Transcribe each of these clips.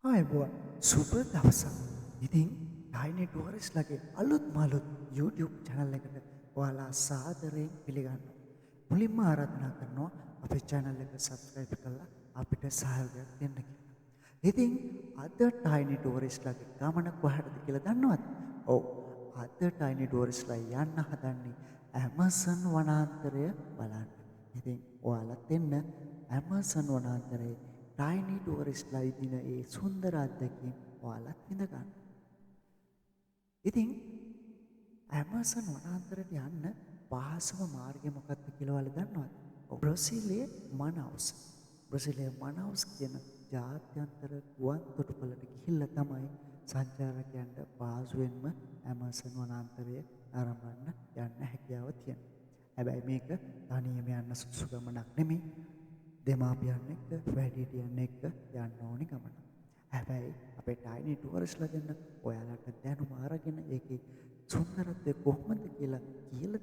ආයුබෝවන් සුබ දවසක්. ඉතින් ටයිනි ටුවරිස්ට්ලාගේ අලුත් YouTube channel එකට ඔයාලා සාදරයෙන් පිළිගන්නවා. මුලින්ම ආරාධනා කරනවා අපේ channel එක subscribe කරලා අපිට සහයෝගයක් දෙන්න කියලා. ඉතින් අද ටයිනි ටුවරිස්ට්ලාගේ ගමන කොහටද කියලා දන්නවද? ඔව්. අද ටයිනි ටුවරිස්ට්ලා යන්න හදන්නේ ඇමසන් වනාන්තරය බලන්න. ඉතින් ඔයාලත් එන්න ඇමසන් වනාන්තරයේ ටයිනි ටුවරිස්ට්ලා ඉදින ඒ සුන්දර අත්දැකීම් ඔයාලත් විඳ ගන්න. ඉතින් ඇමසන් වනාන්තරයට යන්න පහසුම මාර්ගය මොකක්ද කියලා ඔයාලා දන්නවද? බ්‍රසීලයේ මනවුස්. බ්‍රසීලයේ මනවුස් කියන ජාත්‍යන්තර ගුවන් තොටුපළට ගිහිල්ලා තමයි සංචාරකයන්ට පහසුවෙන්ම ඇමසන් වනාන්තරය ආරම්භන්න යන්න හැකියාව තියෙනවා. හැබැයි මේක තනියම යන්න සුදුසු ගමනක් නෙමෙයි. දෙමාපියන් එක්ක වැඩිහිටියන් එක්ක යන්න ඕනි ගමන. හැබැයි අපේ ටයිනි ටුවරිස්ට්ලා දෙන්න ඔයාලට දැනුම අරගෙන ඒකේ සුන්දරත්වය කොහොමද කියලා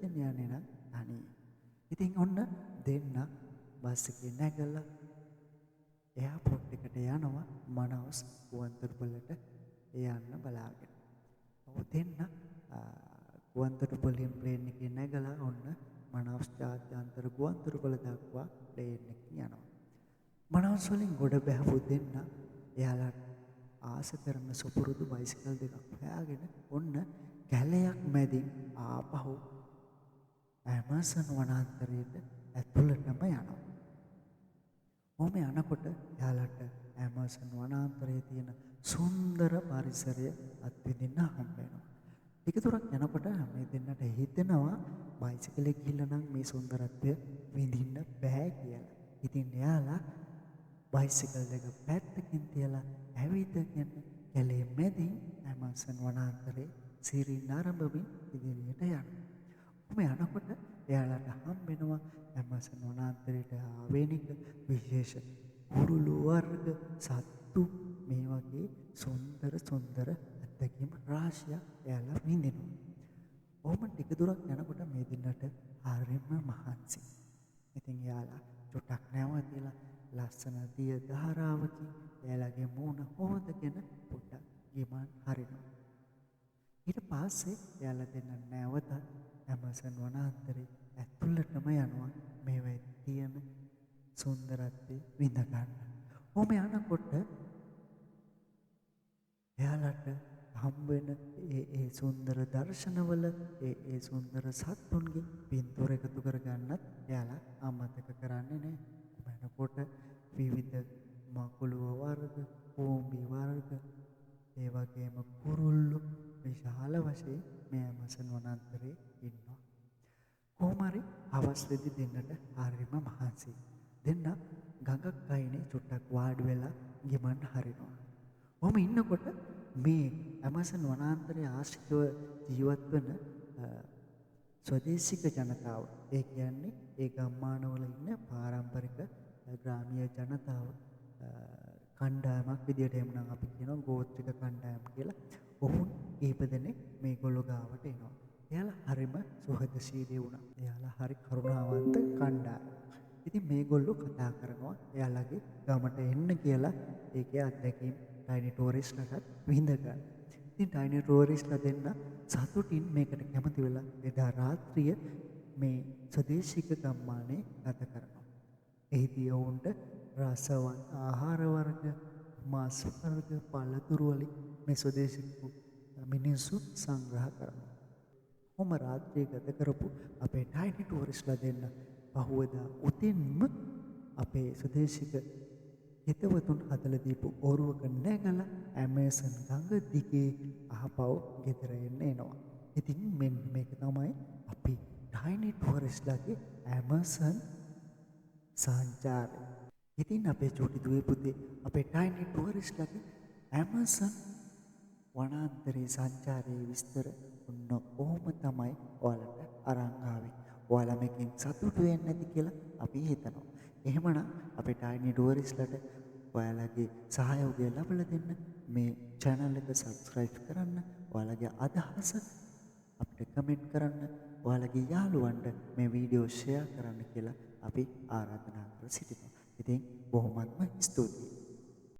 දෙන්න යන්නේ නම් තනියම. ඉතින් ඔන්න දෙන්න බස් එකේ නැගලා එයාපෝට් එකට යනවා මනවස් ගුවන්තොටුපළට යන්න බලාගෙන. ඔව් දෙන්න ගුවන්තොටුපළෙන් ප්ලේන් එකේ නැගලා ඔන්න මනවස් ජාත්‍යන්තර ගුවන්තොටුපළ දක්වා ප්ලේන් එකකින් යනවා. මනවස් වලින් ගොඩ බැහැපු දෙන්න එයාලා ආස කරන සුපුරුදු බයිසිකල් දෙකක් හොයාගෙන ඔන්න කැලයක් මැදින් ආපහු ඇමසන් වනාන්තරයට ඇතුළටම යනවා. ඔහොම යනකොට එයාලට ඇමසන් වනාන්තරයේ තියෙන සුන්දර පරිසරය අත්විඳින්න හම්බ වෙනවා. ටික දුරක් යනකොට මේ දෙන්නට හිතෙනවා බයිසිකලේ ගිහිල්ලා නම් මේ සුන්දරත්වය විඳින්න බෑ කියලා. ඉතින් එයාලා බයිසිකල් එක පැත්තකින් තියලා ඇවිදගෙන කැලේ මැදින් ඇමසන් වනාන්තරයේ සිරින් ආරම්භමින් ඉදිරියට යනවා. ඔහොම යනකොට එයාලට හම්බ වෙනවා ඇමසන් වනාන්තරයට ආවේනික විශේෂ කුරුළු වර්ග සත්තු මේ වගේ සුන්දර අත්දැකීම් රාශියක් එයාලා විඳිනවා. ඔහොම ටික දුරක් යනකොට මේ දෙන්නට හරිම මහන්සි. ඉතින් එයාලා චුට්ටක් නැවතිලා ලස්සන දිය ධාරාවකින් එයාලගේ මූණ හොදගෙන පොඩ්ඩක් ගිමන් හරිනවා. ඊට පස්සේ එයාලා දෙන්න නැවතත් ඇමසන් වනාන්තරේ ඇතුළටම යනවා මේවා තියෙන සුන්දරත්වය විඳ ගන්න. ඔහොම යනකොට එයාලට හම්බ වෙන ඒ සුන්දර දර්ශනවල ඒ සුන්දර සත්තුන්ගේ පින්තූර එකතු කරගන්නත් එයාලා අමතක කරන්නේ නැහැ. බලනකොට විවිධ මකුළු වර්ග, කෝඹි වර්ග, ඒ වගේම කුරුල්ලෝ විශාල වශයෙන් මේ ඇමසන් වනාන්තරයේ ඉන්නවා. කොහොම හරි හවස් වෙදි දෙන්නට හරිම මහන්සි. දෙන්න ගඟක් අයිනේ චුට්ටක් වාඩි වෙලා ගිමන් හරිනවා. ඔහොම ඉන්නකොට මේ ඇමසන් වනාන්තරයේ ආශ්‍රිතව ජීවත් වන ස්වදේශික ජනතාව, ඒ කියන්නේ ඒ ගම්මානවල ඉන්න පාරම්පරික ග්‍රාමීය ජනතාව කණ්ඩායමක් විදියට එමුනම් අපි කියනවා ගෝත්‍රික කණ්ඩායම් කියලා. ඔවුන් කීප දෙනෙක් මේගොල්ලෝ ගාවට එනවා. එයාලා හරිම සුහදශීලී වුණා. එයාලා හරි කරුණාවන්ත කණ්ඩායමක්. ඉතින් මේගොල්ලෝ කතා කරනවා එයාලගේ ගමට එන්න කියලා ඒකේ අත්දැකීම් ටයිනි ටුවරිස්ට්ලාට විඳ ගන්න. ඉතින් ටයිනි ටුවරිස්ට්ලා දෙන්න සතුටින් මේකට කැමති වෙලා එදා රාත්‍රිය මේ ස්වදේශික ගම්මානයේ ගත කරනවා. එහිදී ඔවුන්ට රසවත් ආහාර වර්ග, මාස් වර්ග, පළතුරු වලින් මේ ස්වදේශික මිනිස්සු සංග්‍රහ කරනවා. ඔහොම රාත්‍රියේ ගත කරපු අපේ ටයිනි ටුවරිස්ට්ලා දෙන්න පහුවදා උදෙන්ම අපේ ස්වදේශික හිතවතුන් හදලා දීපු ඔරුවක නැගලා ඇමේසන් ගඟ දිගේ ආපහු ගෙදර එනවා. ඉතින් මෙන්න මේක තමයි අපි ටයිනි ටුවරිස්ට්ලාගේ ඇමසන් සංචාරය. ඉතින් අපේ චූටි දුවේ පුතේ අපේ ටයිනි ටුවරිස්ට්ලාගේ ඇමසන් වනාන්තරයේ සංචාරයේ විස්තර ඔන්න ඔහොම තමයි ඔයාලට අරන් ආවේ. ඔයාලා මේකෙන් සතුටු වෙන්නේ නැති කියලා අපි හිතනවා. එහෙමනම් අපේ ටයිනි ටුවරිස්ට්ලාට ඔයාලගේ සහයෝගය ලබා දෙන්න මේ channel එක subscribe කරන්න, ඔයාලගේ අදහස අපිට කමෙන්ට් කරන්න, ඔයාලගේ යාළුවන්ට මේ වීඩියෝ share කරන්න කියලා අපි ආරාධනා කර සිටිනවා. ඉතින් බොහොමත්ම ස්තුතියි.